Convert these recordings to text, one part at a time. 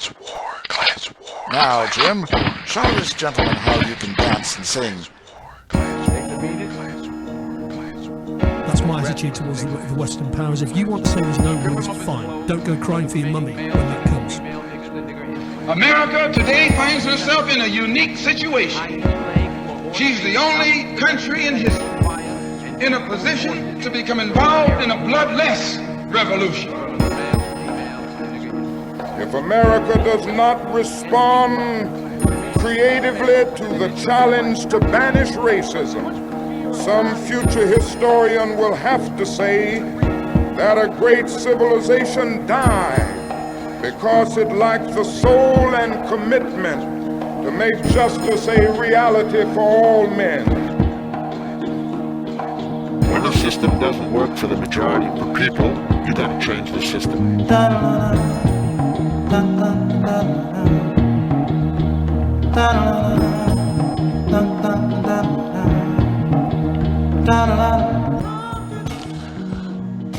Class war, class war. Now, Jim, show this gentleman how you can dance and sing. That's my attitude towards the Western powers. If you want to say there's no rules, fine. Don't go crying for your mummy when that comes. America today finds herself in a unique situation. She's the only country in history in a position to become involved in a bloodless revolution. If America does not respond creatively to the challenge to banish racism, some future historian will have to say that a great civilization died because it lacked the soul and commitment to make justice a reality for all men. When the system doesn't work for the majority of the people, you gotta change the system.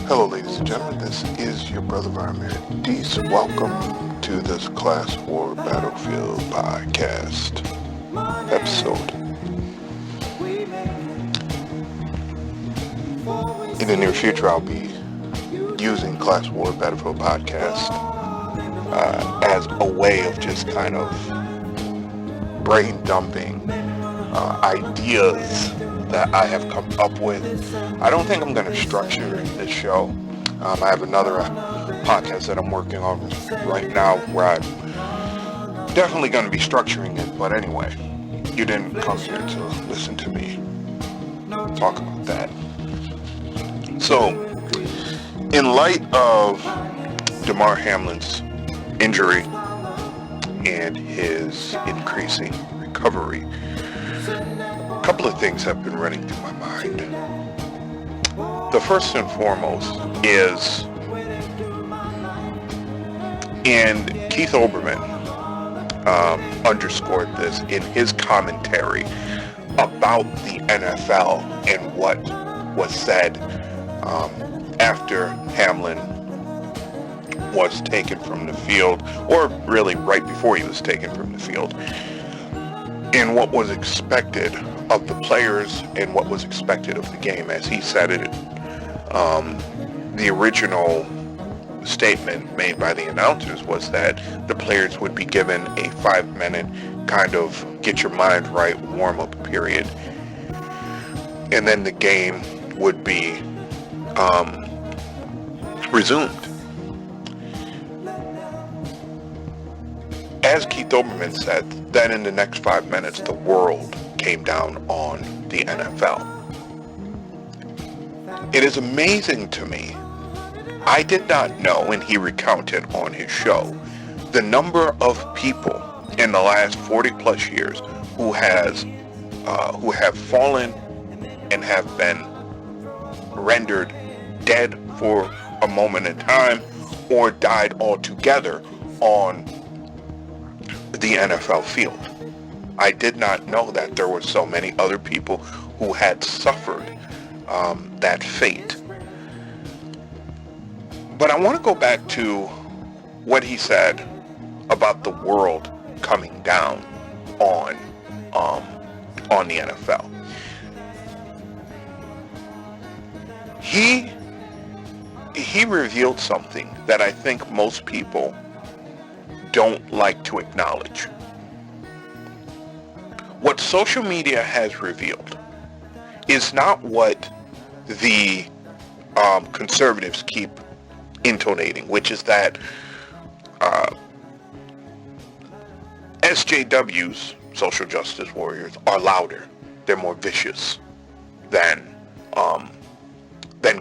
Hello, ladies and gentlemen. This is your brother Vladimir Dees. Welcome to this Class War Battlefield podcast episode. In the near future, I'll be using Class War Battlefield podcast as a way of just kind of brain dumping ideas that I have come up with. I don't think I'm going to structure this show. I have another podcast that I'm working on right now where I'm definitely going to be structuring it. But anyway, you didn't come here to listen to me talk about that. So, in light of Damar Hamlin's injury and his increasing recovery, a couple of things have been running through my mind. The first and foremost is, and Keith Olbermann underscored this in his commentary about the NFL and what was said after Hamlin was taken from the field, or really right before he was taken from the field, and what was expected of the players and what was expected of the game. As he said it, the original statement made by the announcers was that the players would be given a 5-minute kind of get your mind right warm-up period, and then the game would be resumed. As Keith Olbermann said, then in the next 5 minutes, the world came down on the NFL. It is amazing to me. I did not know, and he recounted on his show, the number of people in the last 40 plus years who have fallen and have been rendered dead for a moment in time or died altogether on the NFL field. I did not know that there were so many other people who had suffered that fate. But I want to go back to what he said about the world coming down on the NFL. He revealed something that I think most people don't like to acknowledge. What social media has revealed is not what the conservatives keep intonating, which is that SJWs, social justice warriors, are louder. They're more vicious than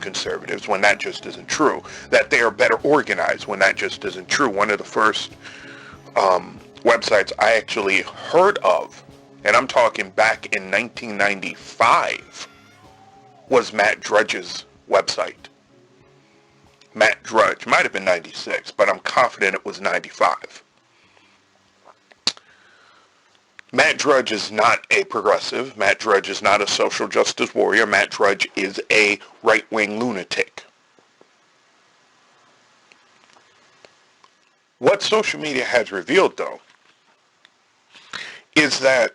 conservatives, when that just isn't true. That they are better organized, when that just isn't true. One of the first websites I actually heard of, and I'm talking back in 1995, was Matt Drudge's website. Matt Drudge. Might have been 96, but I'm confident it was 95. Matt Drudge is not a progressive. Matt Drudge is not a social justice warrior. Matt Drudge is a right-wing lunatic. What social media has revealed, though, is that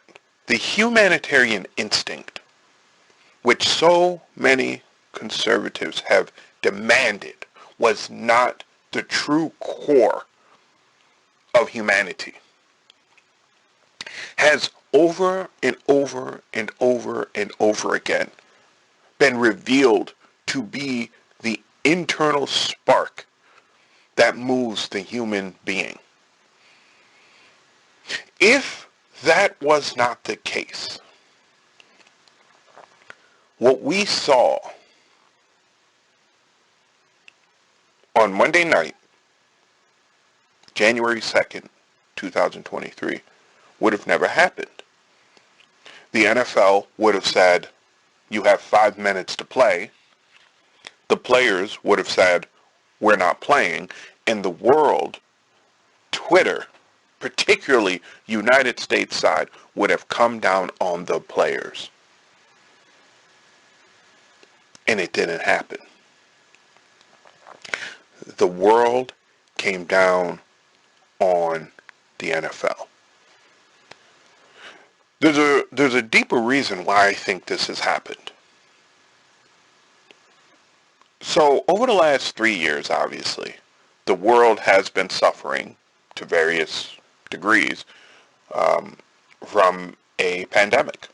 the humanitarian instinct, which so many conservatives have demanded, was not the true core of humanity, has over and over and over and over again been revealed to be the internal spark that moves the human being. If that was not the case, what we saw on Monday night, January 2nd, 2023, would have never happened. The NFL would have said, you have 5 minutes to play. The players would have said, we're not playing. And the world, Twitter, particularly United States side, would have come down on the players. And it didn't happen. The world came down on the NFL. There's a deeper reason why I think this has happened. So over the last 3 years, obviously, the world has been suffering to various degrees from a pandemic.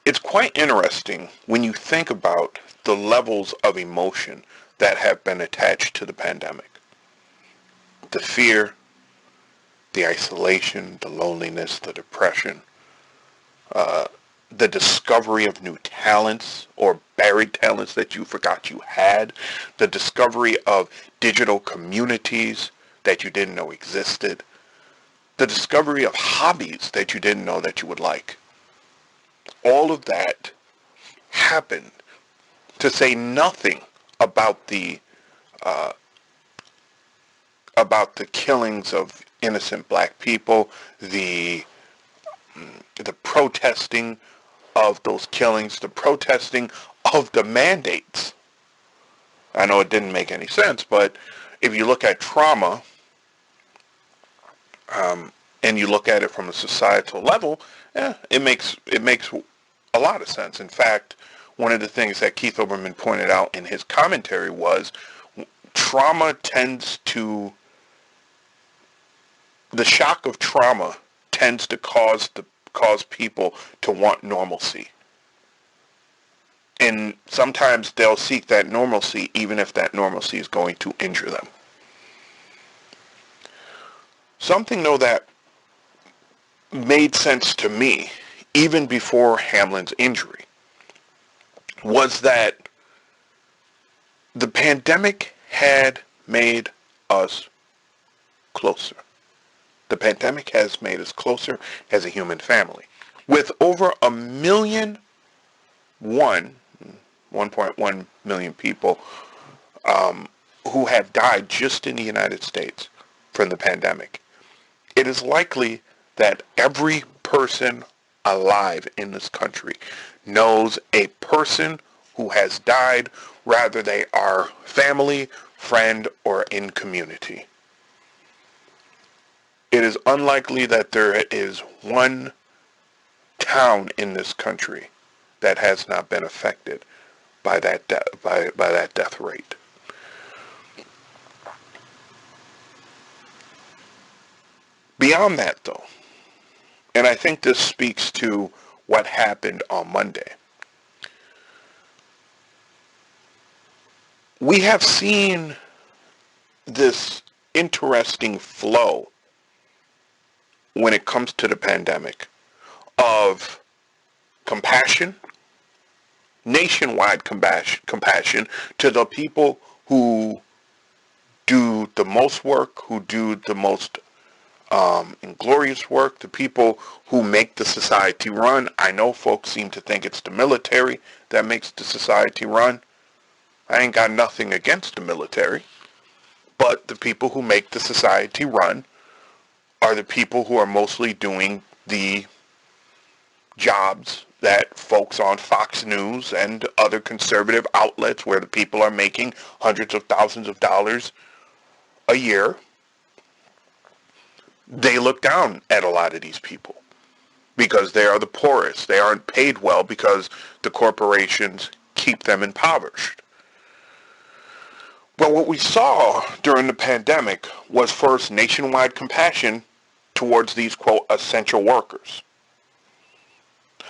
It's quite interesting when you think about the levels of emotion that have been attached to the pandemic. The fear, the isolation, the loneliness, the depression, the discovery of new talents or buried talents that you forgot you had, the discovery of digital communities that you didn't know existed, the discovery of hobbies that you didn't know that you would like. All of that happened, to say nothing about the killings of innocent black people, the protesting of those killings, the protesting of the mandates. I know it didn't make any sense, but if you look at trauma, and you look at it from a societal level, it makes a lot of sense. In fact, one of the things that Keith Olbermann pointed out in his commentary was the shock of trauma tends to cause people to want normalcy. And sometimes they'll seek that normalcy even if that normalcy is going to injure them. Something, though, that made sense to me, even before Hamlin's injury, was that the pandemic had made us closer. The pandemic has made us closer as a human family. With over 1.1 million people who have died just in the United States from the pandemic, it is likely that every person alive in this country knows a person who has died, whether they are family, friend, or in community. It is unlikely that there is one town in this country that has not been affected by that death rate. Beyond that, though, and I think this speaks to what happened on Monday, we have seen this interesting flow when it comes to the pandemic of compassion, nationwide compassion to the people who do the most work, who do the most inglorious work, the people who make the society run. I know folks seem to think it's the military that makes the society run. I ain't got nothing against the military, but the people who make the society run are the people who are mostly doing the jobs that folks on Fox News and other conservative outlets, where the people are making hundreds of thousands of dollars, a year, they look down at a lot of these people because they are the poorest. They aren't paid well because the corporations keep them impoverished. But what we saw during the pandemic was first nationwide compassion towards these, quote, essential workers.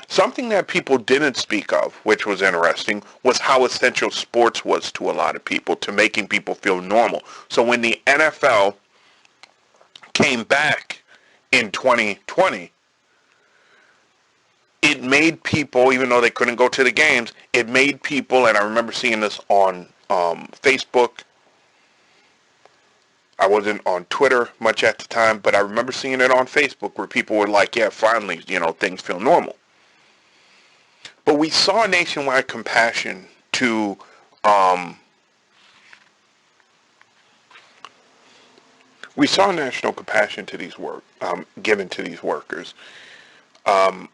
Something that people didn't speak of, which was interesting, was how essential sports was to a lot of people, to making people feel normal. So when the NFL came back in 2020, it made people, even though they couldn't go to the games, it made people, and I remember seeing this on Facebook. I wasn't on Twitter much at the time, but I remember seeing it on Facebook where people were like, yeah, finally, things feel normal. But we saw nationwide compassion to national compassion to these given to these workers. But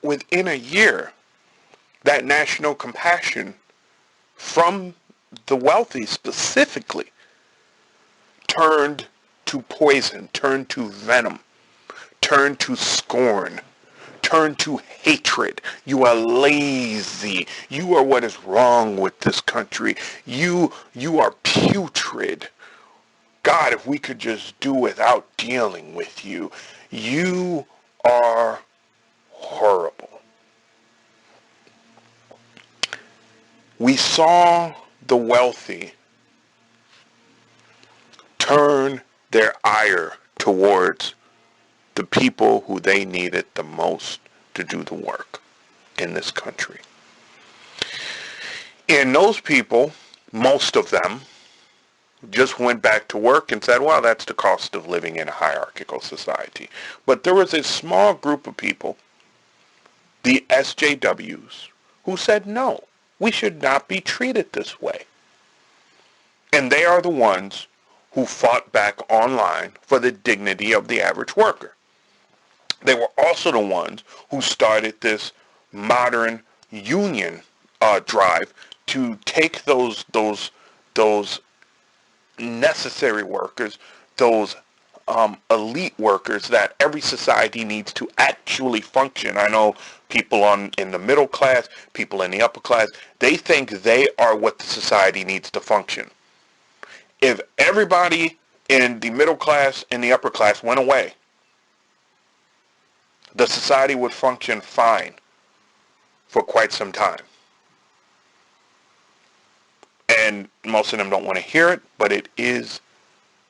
within a year, that national compassion from the wealthy specifically turned to poison, turned to venom, turned to scorn, turned to hatred. You are lazy. You are what is wrong with this country. You are putrid. God, if we could just do without dealing with you. You are horrible. We saw the wealthy turn their ire towards the people who they needed the most to do the work in this country. And those people, most of them, just went back to work and said, well, that's the cost of living in a hierarchical society. But there was a small group of people, the SJWs, who said, no, we should not be treated this way. And they are the ones who fought back online for the dignity of the average worker. They were also the ones who started this modern union drive to take those necessary workers, those elite workers that every society needs to actually function. I know people in the middle class, people in the upper class, they think they are what the society needs to function. If everybody in the middle class and the upper class went away, the society would function fine for quite some time. And most of them don't want to hear it, but it is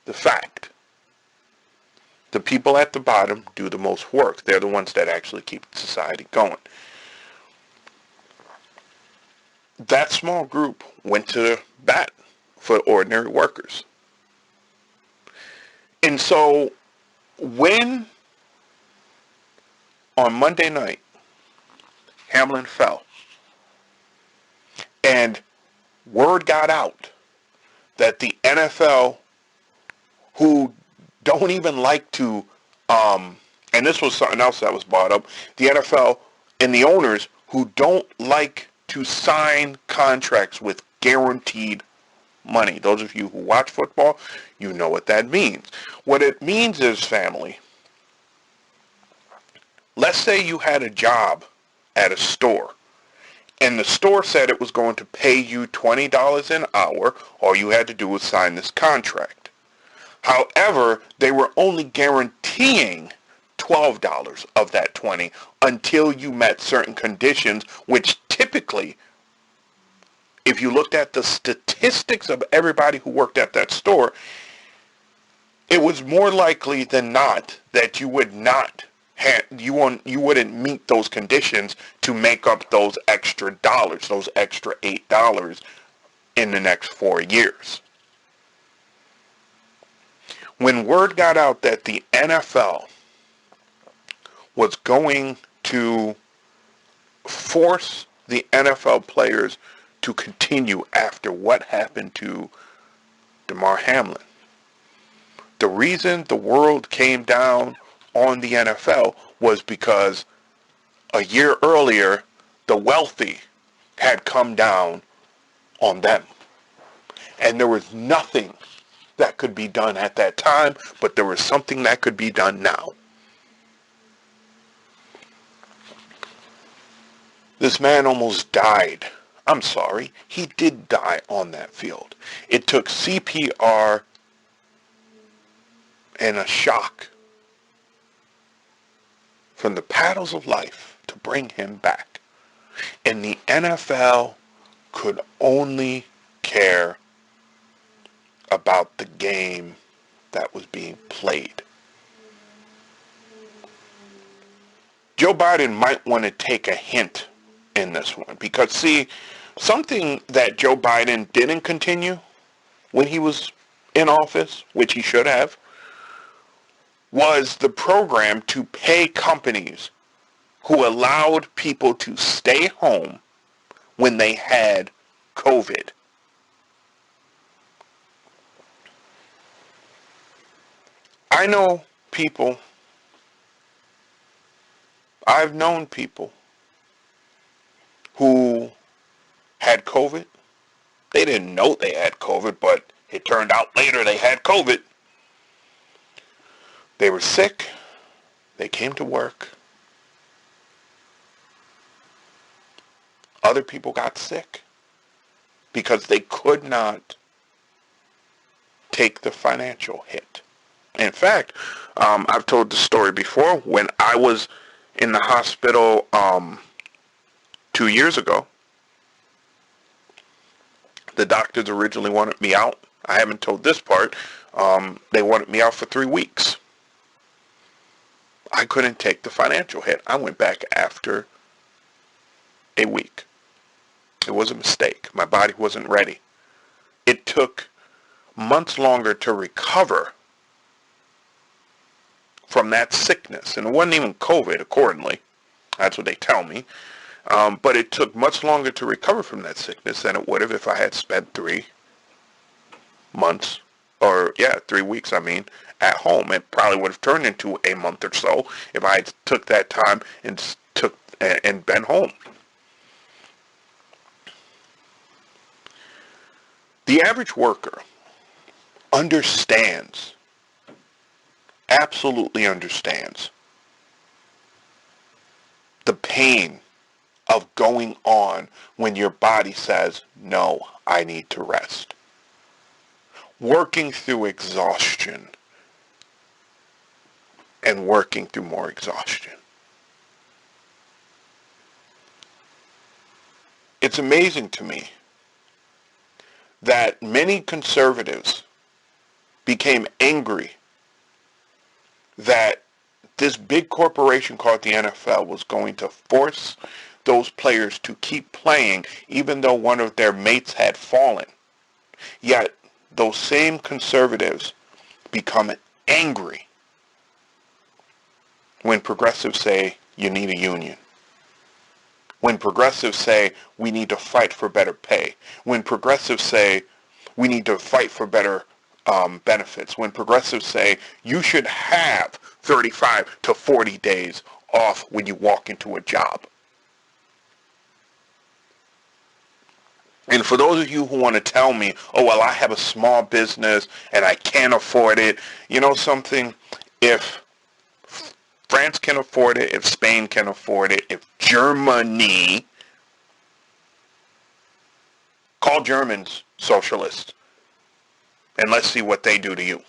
the fact. The people at the bottom do the most work. They're the ones that actually keep society going. That small group went to bat for ordinary workers. And so when on Monday night, Hamlin fell, and word got out that the NFL, who don't even like to, and this was something else that was brought up, the NFL and the owners who don't like to sign contracts with guaranteed money. Those of you who watch football, you know what that means. What it means is, family, let's say you had a job at a store, and the store said it was going to pay you $20 an hour. All you had to do was sign this contract. However, they were only guaranteeing $12 of that $20 until you met certain conditions, which typically, if you looked at the statistics of everybody who worked at that store, it was more likely than not that you would not you wouldn't meet those conditions to make up those extra dollars, those extra $8 in the next 4 years. When word got out that the NFL was going to force the NFL players to continue after what happened to Damar Hamlin, the reason the world came down on the NFL was because a year earlier, the wealthy had come down on them. And there was nothing that could be done at that time, but there was something that could be done now. This man almost died. I'm sorry, he did die on that field. It took CPR and a shock from the paddles of life to bring him back. And the NFL could only care about the game that was being played. Joe Biden might want to take a hint in this one, because see, something that Joe Biden didn't continue when he was in office, which he should have, was the program to pay companies who allowed people to stay home when they had COVID. I know people, I've known people who had COVID. They didn't know they had COVID, but it turned out later they had COVID. They were sick. They came to work. Other people got sick because they could not take the financial hit. In fact, I've told the story before. When I was in the hospital 2 years ago, the doctors originally wanted me out. I haven't told this part. They wanted me out for 3 weeks. I couldn't take the financial hit. I went back after a week. It was a mistake. My body wasn't ready. It took months longer to recover from that sickness. And it wasn't even COVID, accordingly. That's what they tell me. But it took much longer to recover from that sickness than it would have if I had spent 3 months, 3 weeks, at home. It probably would have turned into a month or so if I had took that time and been home. The average worker understands, absolutely understands, the pain of going on when your body says, no, I need to rest. Working through exhaustion and working through more exhaustion. It's amazing to me that many conservatives became angry that this big corporation called the NFL was going to force those players to keep playing even though one of their mates had fallen. Yet those same conservatives become angry when progressives say you need a union. When progressives say we need to fight for better pay. When progressives say we need to fight for better benefits. When progressives say you should have 35 to 40 days off when you walk into a job. And for those of you who want to tell me, oh, well, I have a small business and I can't afford it. You know something? If France can afford it, if Spain can afford it, if Germany, call Germans socialists, and let's see what they do to you.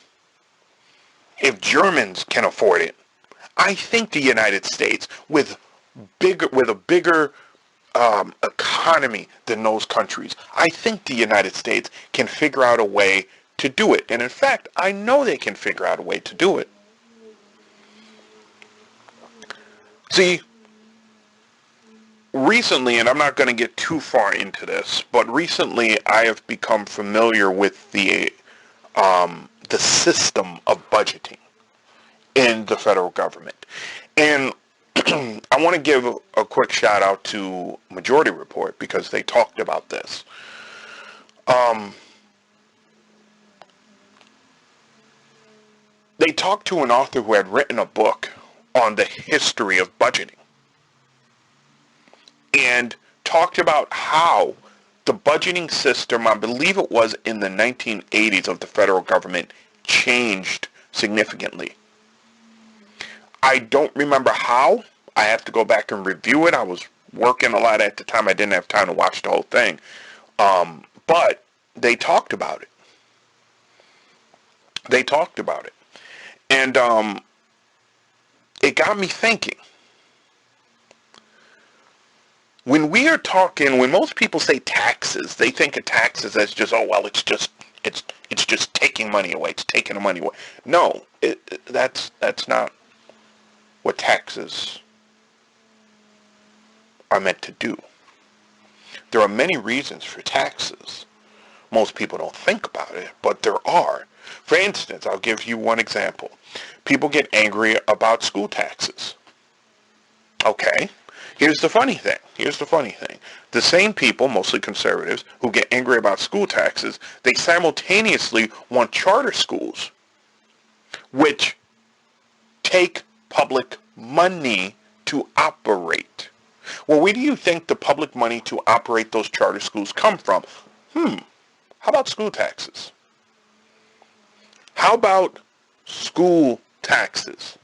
If Germans can afford it, I think the United States, with a bigger economy than those countries, I think the United States can figure out a way to do it. And in fact, I know they can figure out a way to do it. See, recently, and I'm not going to get too far into this, but recently I have become familiar with the system of budgeting in the federal government. And I want to give a quick shout out to Majority Report because they talked about this. They talked to an author who had written a book on the history of budgeting and talked about how the budgeting system, I believe it was in the 1980s of the federal government, changed significantly. I don't remember how. I have to go back and review it. I was working a lot at the time. I didn't have time to watch the whole thing. But they talked about it. They talked about it. And it got me thinking. When we are talking, when most people say taxes, they think of taxes as just, oh, well, it's just taking money away. It's taking the money away. No, that's not what taxes are meant to do. There are many reasons for taxes. Most people don't think about it, but there are. For instance, I'll give you one example. People get angry about school taxes. Okay, here's the funny thing. The same people, mostly conservatives, who get angry about school taxes, they simultaneously want charter schools, which take public money to operate. Well, where do you think the public money to operate those charter schools come from? How about school taxes? How about school taxes?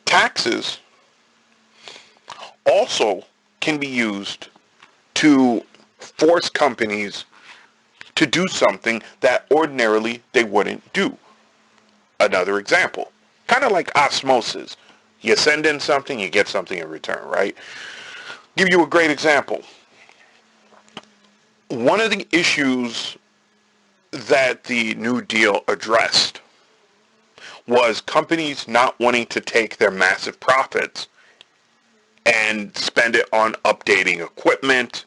Taxes also can be used to force companies to do something that ordinarily they wouldn't do. Another example, kind of like osmosis. You send in something, you get something in return, right? Give you a great example. One of the issues that the New Deal addressed was companies not wanting to take their massive profits and spend it on updating equipment,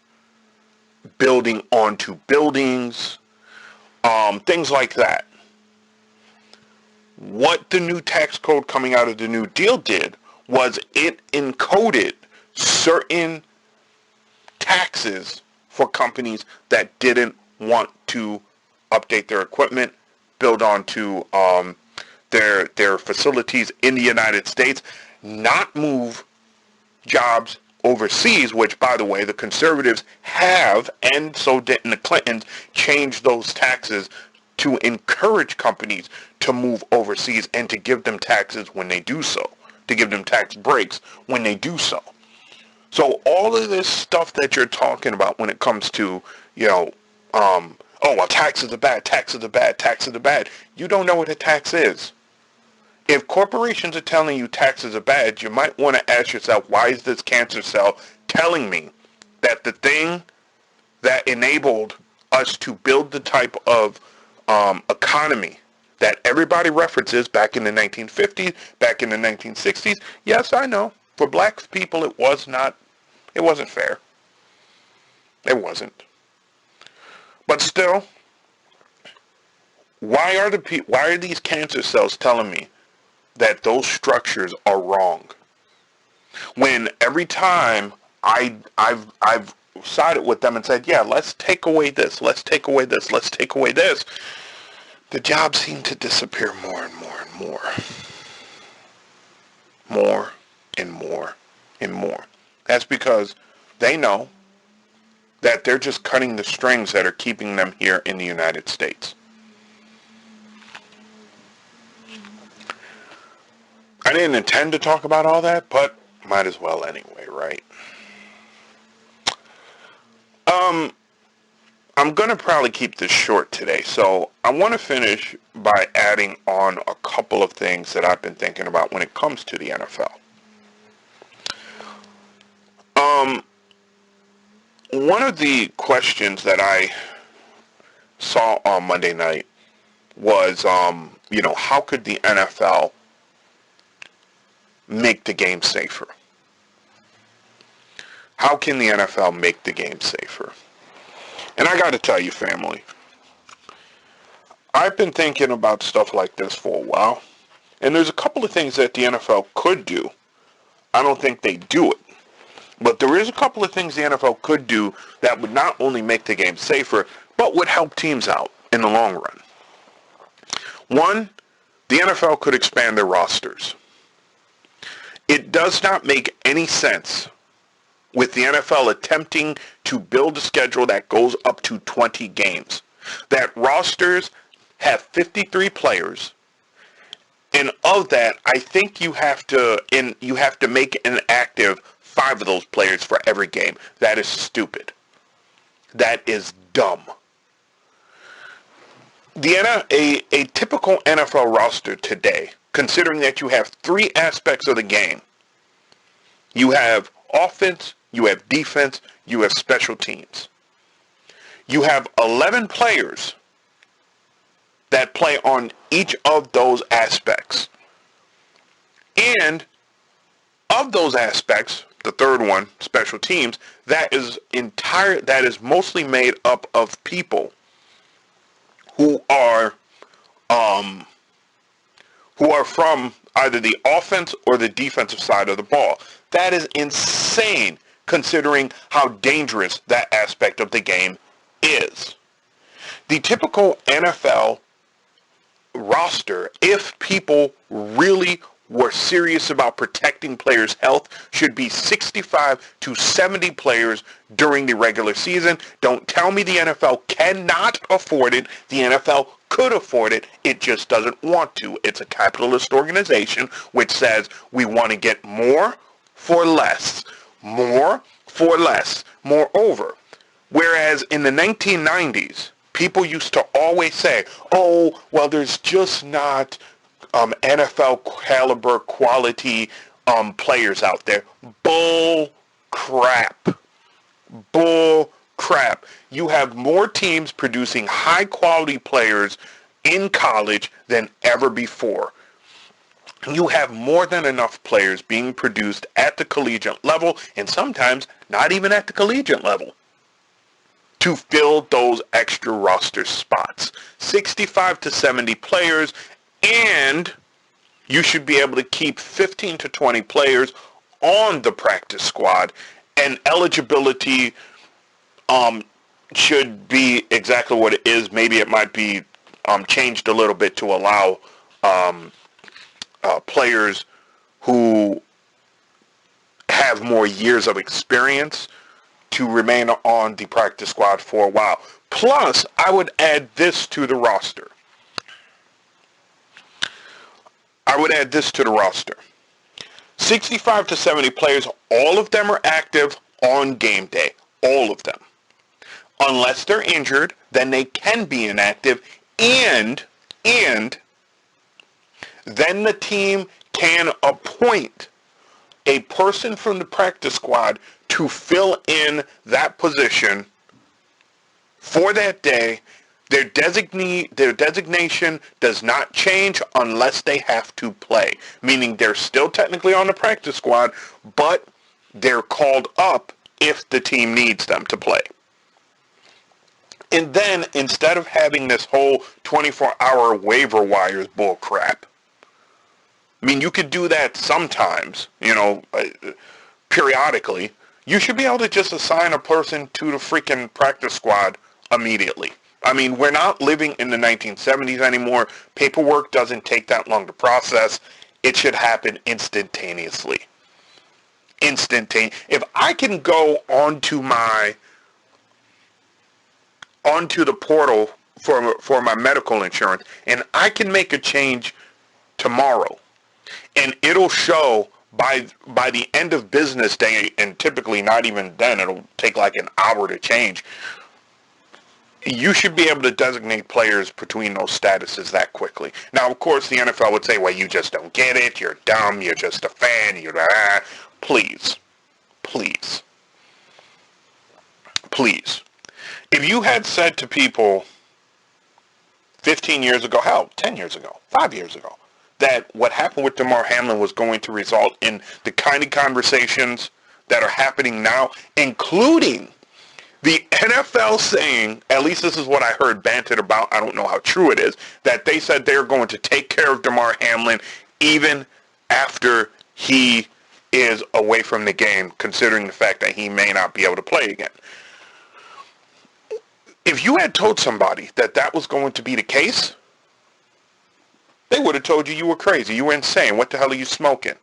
building onto buildings, things like that. What the new tax code coming out of the New Deal did was it encoded certain taxes for companies that didn't want to update their equipment, build onto their facilities in the United States, not move jobs overseas, which, by the way, the conservatives have, and so didn't the Clintons, changed those taxes to encourage companies to move overseas and to give them taxes when they do so, to give them tax breaks when they do so. So all of this stuff that you're talking about when it comes to, oh, well, taxes are bad, taxes are bad, taxes are bad. You don't know what a tax is. If corporations are telling you taxes are bad, you might want to ask yourself, why is this cancer cell telling me that the thing that enabled us to build the type of economy that everybody references back in the 1950s, back in the 1960s, yes, I know, for black people it wasn't fair. It wasn't. But still, why are these cancer cells telling me that those structures are wrong? When every time I've sided with them and said, yeah, let's take away this, let's take away this, let's take away this, the jobs seem to disappear more and more and more. More and more and more. That's because they know that they're just cutting the strings that are keeping them here in the United States. I didn't intend to talk about all that, but might as well anyway, right? I'm going to probably keep this short today, so I want to finish by adding on a couple of things that I've been thinking about when it comes to the NFL. One of the questions that I saw on Monday night was, how could the NFL make the game safer? How can the NFL make the game safer? And I got to tell you, family, I've been thinking about stuff like this for a while, and there's a couple of things that the NFL could do. I don't think they do it, but there is a couple of things the NFL could do that would not only make the game safer, but would help teams out in the long run. One, the NFL could expand their rosters. It does not make any sense with the NFL attempting to build a schedule that goes up to 20 games, that rosters have 53 players, and of that, I think you have to make an active 5 of those players for every game. That is stupid. That is dumb. A typical NFL roster today, considering that you have 3 aspects of the game, you have offense, you have defense, you have special teams. You have 11 players that play on each of those aspects. And of those aspects, the third one, special teams, that is mostly made up of people who are from either the offense or the defensive side of the ball. That is insane, considering how dangerous that aspect of the game is. The typical NFL roster, if people really were serious about protecting players' health, should be 65 to 70 players during the regular season. Don't tell me the NFL cannot afford it. The NFL could afford it. It just doesn't want to. It's a capitalist organization which says we want to get more for less. More for less. Moreover, whereas in the 1990s, people used to always say, oh, well, there's just not NFL caliber quality players out there. Bull crap. Bull crap. You have more teams producing high quality players in college than ever before. You have more than enough players being produced at the collegiate level, and sometimes not even at the collegiate level, to fill those extra roster spots. 65 to 70 players, and you should be able to keep 15 to 20 players on the practice squad, and eligibility should be exactly what it is. Maybe it might be changed a little bit to allow players who have more years of experience to remain on the practice squad for a while. Plus, I would add this to the roster. 65 to 70 players, all of them are active on game day. All of them. Unless they're injured, then they can be inactive, and then the team can appoint a person from the practice squad to fill in that position for that day. Their designation does not change unless they have to play, meaning they're still technically on the practice squad, but they're called up if the team needs them to play. And then, instead of having this whole 24-hour waiver wires bull crap, I mean, you could do that sometimes, periodically. You should be able to just assign a person to the freaking practice squad immediately. I mean, we're not living in the 1970s anymore. Paperwork doesn't take that long to process. It should happen instantaneously. If I can go onto the portal for my medical insurance, and I can make a change tomorrow, and it'll show by the end of business day, and typically not even then, it'll take like an hour to change. You should be able to designate players between those statuses that quickly. Now, of course, the NFL would say, well, you just don't get it, you're dumb, you're just a fan, Please. If you had said to people 15 years ago, hell, 10 years ago, 5 years ago, that what happened with Damar Hamlin was going to result in the kind of conversations that are happening now, including the NFL saying, at least this is what I heard banted about, I don't know how true it is, that they said they're going to take care of Damar Hamlin even after he is away from the game, considering the fact that he may not be able to play again. If you had told somebody that that was going to be the case, they would have told you were crazy, you were insane, what the hell are you smoking?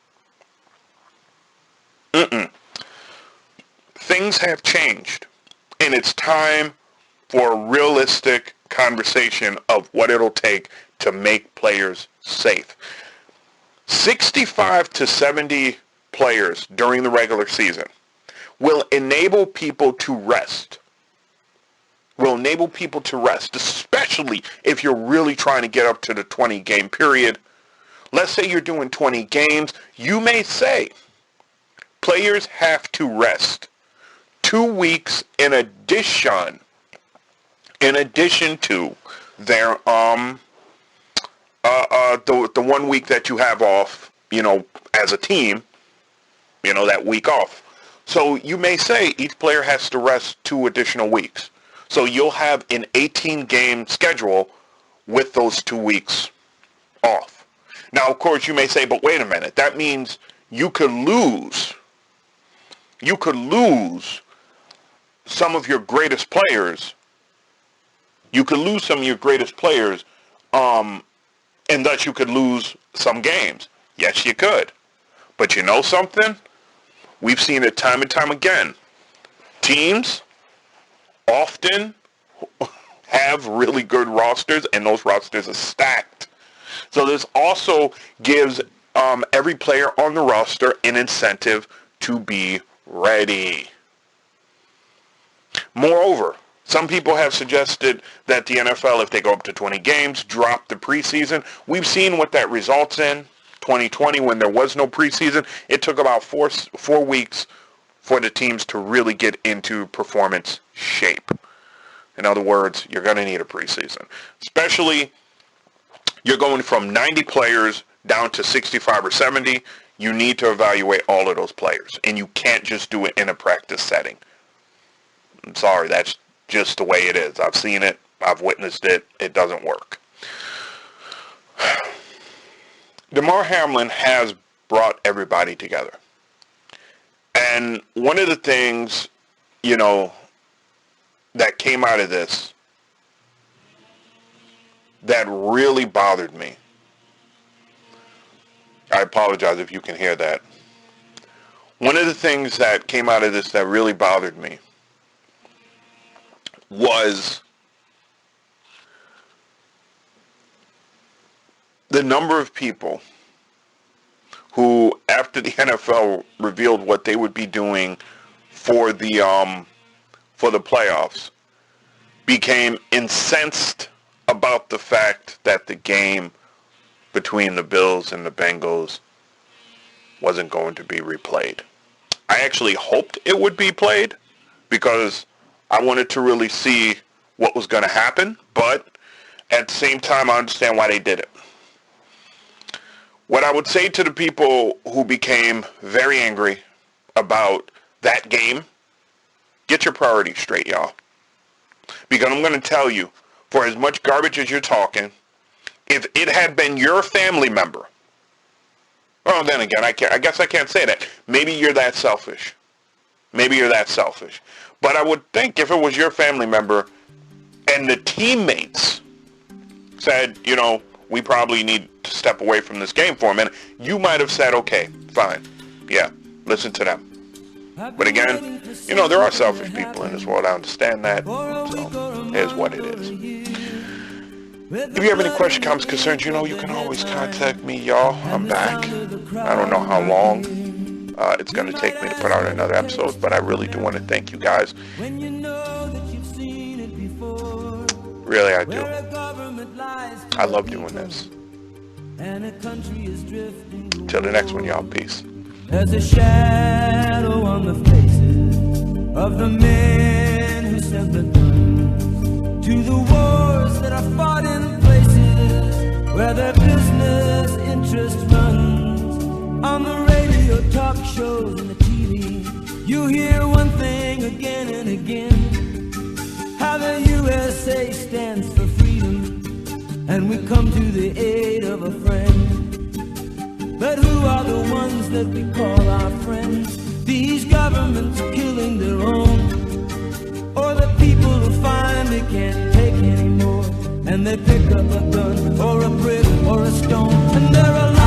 Things have changed, and it's time for a realistic conversation of what it'll take to make players safe. 65 to 70 players during the regular season will enable people to rest. Especially if you're really trying to get up to the 20-game period. Let's say you're doing 20 games. You may say players have to rest 2 weeks in addition to their the 1 week that you have off, as a team, that week off. So you may say each player has to rest 2 additional weeks. So you'll have an 18-game schedule with those 2 weeks off. Now, of course, you may say, but wait a minute, that means you could lose some of your greatest players. And thus you could lose some games. Yes, you could. But you know something? We've seen it time and time again. Teams often have really good rosters, and those rosters are stacked. So this also gives every player on the roster an incentive to be ready. Moreover, some people have suggested that the NFL, if they go up to 20 games, drop the preseason. We've seen what that results in. 2020, when there was no preseason, it took about four weeks for the teams to really get into performance shape. In other words, you're going to need a preseason. Especially, you're going from 90 players down to 65 or 70. You need to evaluate all of those players. And you can't just do it in a practice setting. I'm sorry, that's just the way it is. I've seen it. I've witnessed it. It doesn't work. Damar Hamlin has brought everybody together. And one of the things, that came out of this that really bothered me, I apologize if you can hear that. One of the things that came out of this that really bothered me was the number of people who, after the NFL revealed what they would be doing for the playoffs, became incensed about the fact that the game between the Bills and the Bengals wasn't going to be replayed. I actually hoped it would be played because I wanted to really see what was going to happen, but at the same time, I understand why they did it. What I would say to the people who became very angry about that game, get your priorities straight, y'all. Because I'm going to tell you, for as much garbage as you're talking, if it had been your family member, well, then again, I guess I can't say that. Maybe you're that selfish. But I would think if it was your family member and the teammates said, we probably need to step away from this game for a minute, you might have said, okay, fine. Yeah, listen to them. But again, there are selfish people in this world. I understand that. So, here's what it is. If you have any questions, comments, concerns, you can always contact me, y'all. I'm back. I don't know how long it's going to take me to put out another episode, but I really do want to thank you guys. Really, I do. I love doing this. Till the next one, y'all. Peace. There's a shadow on the faces of the men who sent the guns to the wars that are fought in places where their business interest runs. On the radio, talk shows, and the TV, you hear one thing again and again, how the USA stands for freedom, and we come to the aid of a friend. But who are the ones that we call our friends? These governments killing their own, or the people who finally can't take anymore, and they pick up a gun or a brick or a stone, and they're alone.